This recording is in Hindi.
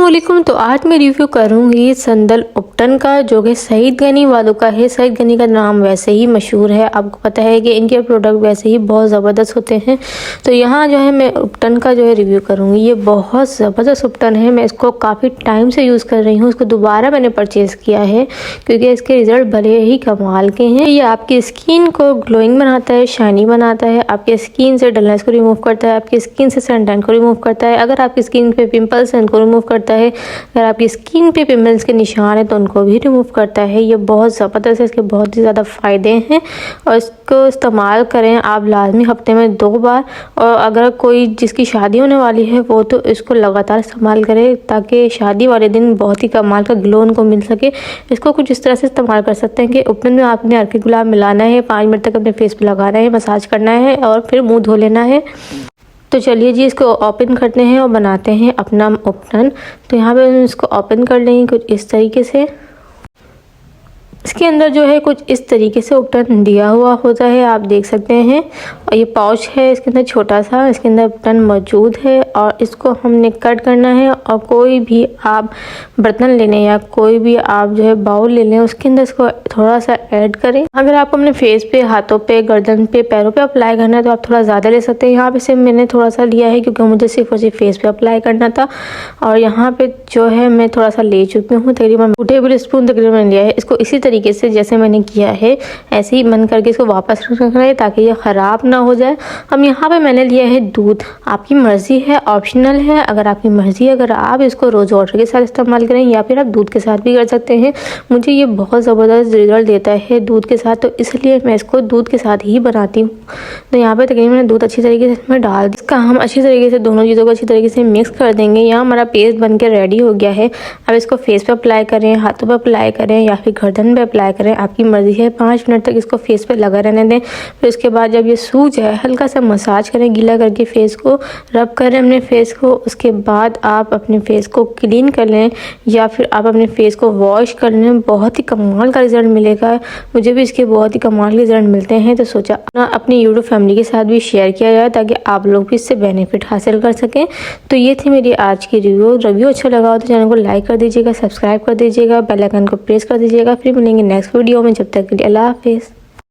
अस्सलामुअलैकुम। तो आज मैं रिव्यू करूँगी संदल उपटन का, जो कि सईद गनी वालों का है। सईद गनी का नाम वैसे ही मशहूर है, आपको पता है कि इनके प्रोडक्ट वैसे ही बहुत ज़बरदस्त होते हैं। तो यहाँ जो है मैं उपटन का जो है रिव्यू करूँगी। ये बहुत ज़बरदस्त उपटन है, मैं इसको काफ़ी टाइम से यूज़ कर रही हूँ। इसको दोबारा मैंने परचेज़ किया है क्योंकि इसके रिज़ल्ट भले ही कमाल के हैं। ये आपकी स्किन को ग्लोइंग बनाता है, शाइनी बनाता है, आपकी स्किन से डलनेस को रिमूव करता है, आपकी स्किन से सनटैन को रिमूव करता है। अगर आपकी स्किन पे पिंपल्स हैं उनको रिमूव करता है, अगर आपकी स्किन पे पिंपल्स के निशान हैं तो उनको भी रिमूव करता है। ये बहुत ज़बरदस्त है, इसके बहुत ही ज़्यादा फ़ायदे हैं और इसको इस्तेमाल करें आप लाजमी हफ्ते में 2 बार। और अगर कोई जिसकी शादी होने वाली है वो तो इसको लगातार इस्तेमाल करे ताकि शादी वाले दिन बहुत ही कमाल का ग्लो उनको मिल सके। इसको कुछ इस तरह से इस्तेमाल कर सकते हैं कि उपटन में आपने अर्के गुलाब मिलाना है, 5 मिनट तक अपने फेस पे लगाना है, मसाज करना है और फिर मुँह धो लेना है। तो चलिए जी, इसको ओपन करते हैं और बनाते हैं अपना उपटन। तो यहाँ पे हम इसको ओपन कर लेंगे कुछ इस तरीके से। इसके अंदर जो है कुछ इस तरीके से उपटन दिया हुआ होता है, आप देख सकते हैं। और ये पाउच है इसके अंदर छोटा सा, इसके अंदर उपटन मौजूद है और इसको हमने कट करना है। और कोई भी आप बर्तन ले लें या कोई भी आप जो है बाउल ले लें, उसके अंदर इसको थोड़ा सा ऐड करें। अगर आपको अपने फेस पे, हाथों पे, गर्दन पे, पैरों पे अप्लाई करना है तो आप थोड़ा ज़्यादा ले सकते हैं। यहाँ पे सिर्फ मैंने थोड़ा सा लिया है क्योंकि मुझे सिर्फ और सिर्फ फेस पे अप्लाई करना था। और यहाँ पे जो है मैं थोड़ा सा ले चुकी हूँ, तकरीबन 2 टेबल स्पून तकरीबन लिया है। इसको इसी तरीके से जैसे मैंने किया है ऐसे ही बंद करके इसको वापस रखना है ताकि ये ख़राब ना हो जाए। अब यहाँ पे मैंने लिया है दूध, आपकी मर्ज़ी है, ऑप्शनल है। अगर आपकी मर्ज़ी है, अगर आप इसको रोज़ वाटर के साथ इस्तेमाल करें या फिर आप दूध के साथ भी कर सकते हैं। मुझे ये बहुत ज़बरदस्त रिज़ल्ट देता है दूध के साथ, तो इसलिए मैं इसको दूध के साथ ही बनाती हूँ। तो यहाँ पर तकरीबन मैंने दूध अच्छी तरीके से इसमें डाल दिया। इसका हम अच्छी तरीके से दोनों चीज़ों को अच्छी तरीके से मिक्स कर देंगे। यहाँ हमारा पेस्ट बन के रेडी हो गया है। अब इसको फेस पे अप्लाई करें, हाथों पे अप्लाई करें या फिर गर्दन पे अप्लाई करें, आपकी मर्ज़ी है। 5 मिनट तक इसको फेस पे लगा रहने दें। फिर उसके बाद जब ये सूख जाए हल्का सा मसाज करें, गीला करके फेस को रब करें अपने फेस को। उसके बाद आप अपने फेस को क्लीन कर लें या फिर आप अपने फेस को वॉश कर लें। बहुत ही कमाल का रिज़ल्ट मिलेगा, मुझे भी इसके बहुत ही कमाल के रिज़ल्ट मिलते हैं। तो सोचा अपनी यूट्यूब फैमिली के साथ भी शेयर किया जाए ताकि आप लोग भी इससे बेनिफिट हासिल कर सकें। तो ये थी मेरी आज की रिव्यू अच्छा लगा हो तो चैनल को लाइक कर दीजिएगा, सब्सक्राइब कर दीजिएगा, बेल आइकन को प्रेस कर दीजिएगा। फिर मिलेंगे नेक्स्ट वीडियो में, जब तक के लिए अल्लाह हाफिज़।